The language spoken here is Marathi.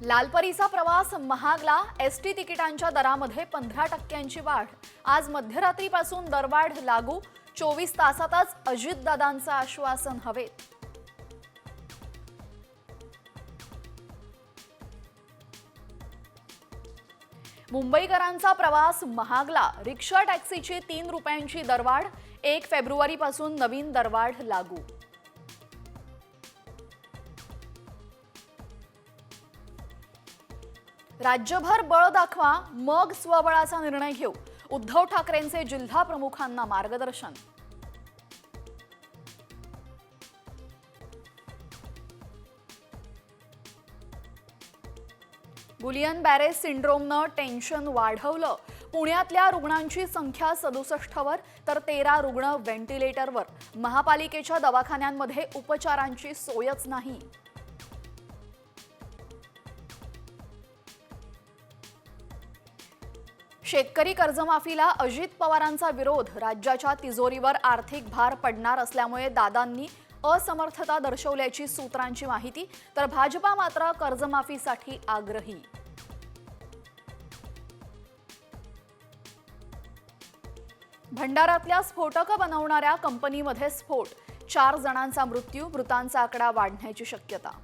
लालपरीचा प्रवास महागला। एसटी तिकिटांच्या दरामध्ये 15% वाढ। आज मध्यरात्रीपासून दरवाढ लागू। 24 तासातच अजितदादांचं आश्वासन हवेत। मुंबईकरांचा प्रवास महागला। रिक्षा टॅक्सीची 3 रुपयांची दरवाढ। 1 फेब्रुवारीपासून नवीन दरवाढ लागू। राज्यभर बळ दाखवा, मग स्वबळाचा निर्णय घेऊ। उद्धव ठाकरेंचे जिल्हा प्रमुखांना मार्गदर्शन। गुलियन बॅरेज सिंड्रोमनं टेन्शन वाढवलं। पुण्यातल्या रुग्णांची संख्या 67 वर तर 13 रुग्ण व्हेंटिलेटरवर। महापालिकेच्या दवाखान्यांमध्ये उपचारांची सोयच नाही। शेतकरी कर्जमाफीला अजित पवारांचा विरोध। राज्याच्या तिजोरीवर आर्थिक भार पडणार असल्यामुळे दादांनी असमर्थता दर्शवल्याची सूत्रांची माहिती। तर भाजपा मात्र कर्जमाफीसाठी आग्रही। भंडारातल्या स्फोटकं बनवणाऱ्या कंपनीमध्ये स्फोट। 4 जणांचा मृत्यू। मृतांचा आकडा वाढण्याची शक्यता।